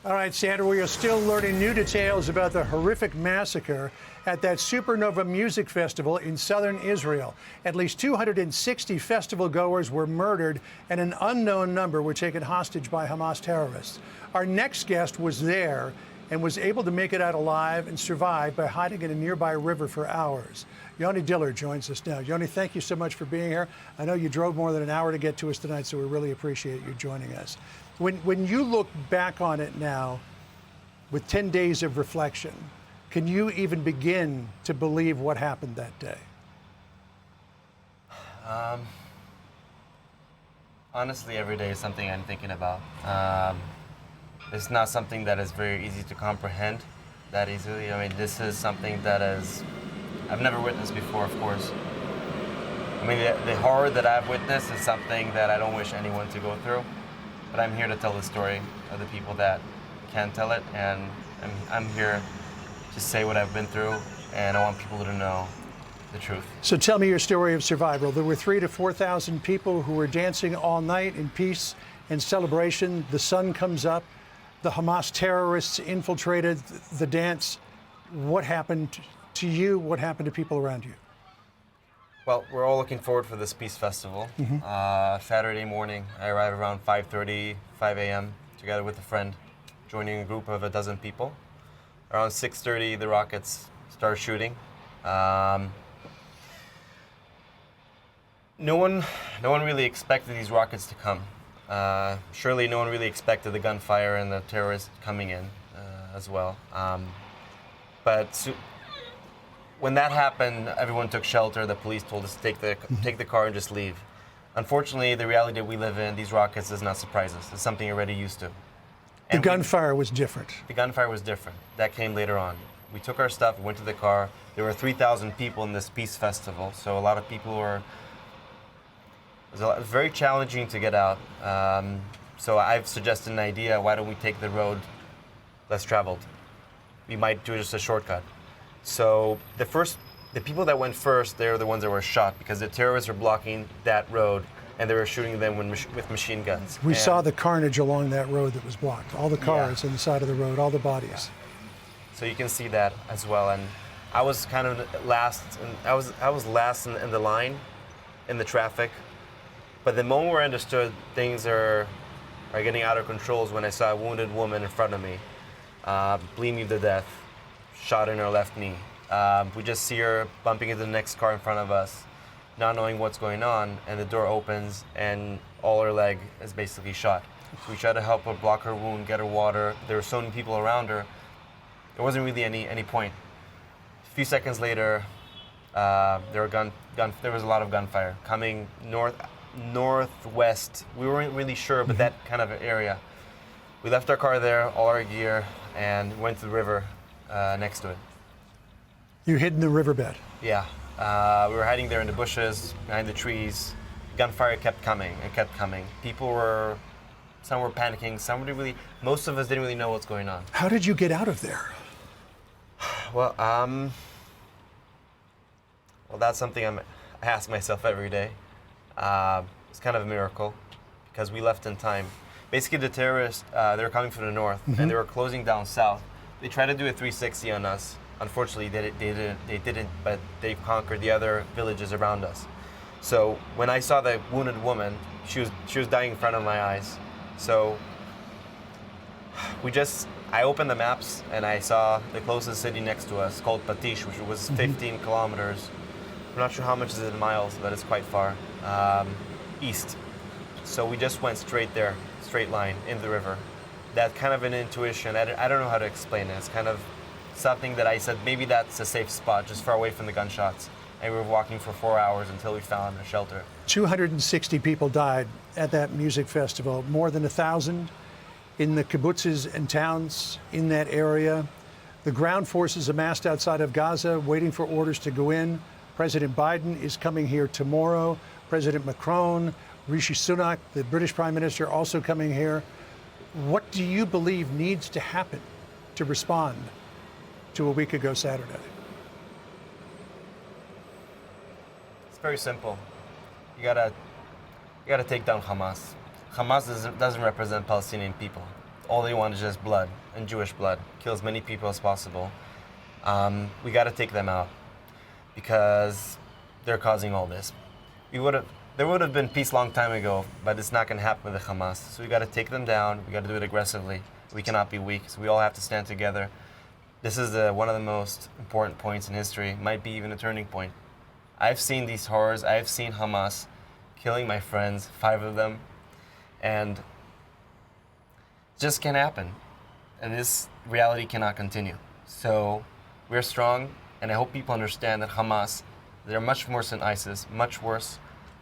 All right, Sandra, we are still learning new details about the horrific massacre at that Supernova Music Festival in southern Israel. At least 260 festival goers were murdered and an unknown number were taken hostage by Hamas terrorists. Our next guest was there and was able to make it out alive and survive by hiding in a nearby river for hours. Jonathan Diller joins us now. Yoni, thank you so much for being here. I know you drove more than an hour to get to us tonight, so we really appreciate you joining us. When you look back on it now, with 10 days of reflection, can you even begin to believe what happened that day? Honestly, every day is something I'm thinking about. It's not something that is very easy to comprehend that easily. I mean, this is something that I've never witnessed before, of course. I mean, the horror that I've witnessed is something that I don't wish anyone to go through. But I'm here to tell the story of the people that can tell it, and I'm here to say what I've been through, and I want people to know the truth. So tell me your story of survival. There were 3,000 to 4,000 people who were dancing all night in peace and celebration. The sun comes up. The Hamas terrorists infiltrated the dance. What happened to you? What happened to people around you? Well, we're all looking forward for this peace festival. Saturday morning, I arrive around 5:30, 5 a.m. together with a friend, joining a group of a dozen people. Around 6:30, the rockets start shooting. No one really expected these rockets to come. Surely no one really expected the gunfire and the terrorists coming in as well. When that happened, everyone took shelter. The police told us to take the car and just leave. Unfortunately, the reality that we live in, these rockets, does not surprise us. It's something you're already used to. The gunfire was different. The gunfire was different. That came later on. We took our stuff, went to the car. There were 3,000 people in this peace festival, so a lot of people were. It was very challenging to get out. So I've suggested an idea. Why don't we take the road less traveled? We might do just a shortcut. So the people that went first, they're the ones that were shot because the terrorists were blocking that road and they were shooting them with machine guns. We saw the carnage along that road that was blocked. All the cars on the side of the road, all the bodies. Yeah. So you can see that as well. And I was kind of last. I was last in the line, in the traffic. But the moment where I understood things are getting out of control is when I saw a wounded woman in front of me, bleeding to death. Shot in her left knee. We just see her bumping into the next car in front of us, not knowing what's going on, and the door opens and all her leg is basically shot. So we try to help her block her wound, get her water. There were so many people around her. There wasn't really any point. A few seconds later, there was a lot of gunfire coming northwest. We weren't really sure, but that kind of area. We left our car there, all our gear, and went to the river. Next to it. You hid in the riverbed? Yeah. We were hiding there in the bushes, behind the trees. Gunfire kept coming and kept coming. Some were panicking, most of us didn't really know what's going on. How did you get out of there? Well, that's something I ask myself every day. It's kind of a miracle because we left in time. Basically, the terrorists, they were coming from the north and they were closing down south. They tried to do a 360 on us. Unfortunately, they didn't, but they conquered the other villages around us. So when I saw the wounded woman, she was dying in front of my eyes. So I opened the maps and I saw the closest city next to us called Patish, which was 15 kilometers. I'm not sure how much is it in miles, but it's quite far, east. So we just went straight there, straight line in the river. That kind of an intuition, I don't know how to explain it. It's kind of something that I said, maybe that's a safe spot, just far away from the gunshots. And we were walking for 4 hours until we found a shelter. 260 people died at that music festival, more than 1,000 in the kibbutzes and towns in that area. The ground forces amassed outside of Gaza, waiting for orders to go in. President Biden is coming here tomorrow. President Macron, Rishi Sunak, the British Prime Minister, also coming here. What do you believe needs to happen to respond to a week ago Saturday? It's very simple. You gotta take down Hamas. Hamas doesn't represent Palestinian people. all they want is just blood, and Jewish blood. Kill as many people as possible. We got to take them out because they're causing all this. There would have been peace a long time ago, but it's not going to happen with the Hamas. So we got to take them down. We got to do it aggressively. We cannot be weak. So we all have to stand together. This is one of the most important points in history. Might be even a turning point. I've seen these horrors. I've seen Hamas killing my friends, 5 of them, and it just can't happen. And this reality cannot continue. So we're strong, and I hope people understand that Hamas, they're much worse than ISIS, much worse,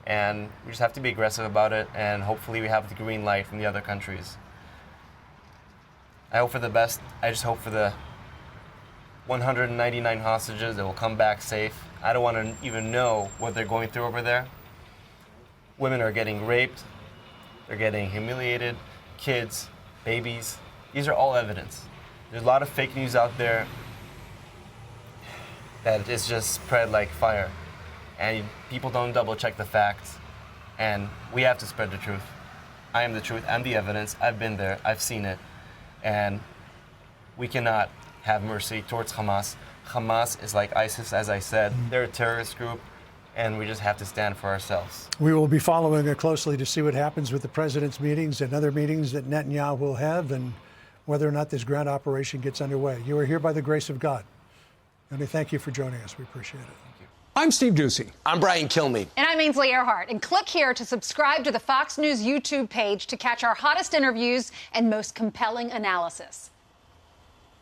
and we just have to be aggressive about it, and hopefully we have the green light from the other countries. I hope for the best. I just hope for the 199 hostages that will come back safe. I don't want to even know what they're going through over there. Women are getting raped, they're getting humiliated, kids, babies. These are all evidence. There's a lot of fake news out there that is just spread like fire. And people don't double check the facts. And we have to spread the truth. I am the truth, I'm the evidence, I've been there, I've seen it. And we cannot have mercy towards Hamas. Hamas is like ISIS, as I said. They're a terrorist group, and we just have to stand for ourselves. We will be following it closely to see what happens with the president's meetings and other meetings that Netanyahu will have, and whether or not this ground operation gets underway. You are here by the grace of God. And we thank you for joining us. We appreciate it. Thank you. I'm Steve Ducey. I'm Brian Kilmeade. And I'm Ainsley Earhart. And click here to subscribe to the Fox News YouTube page to catch our hottest interviews and most compelling analysis.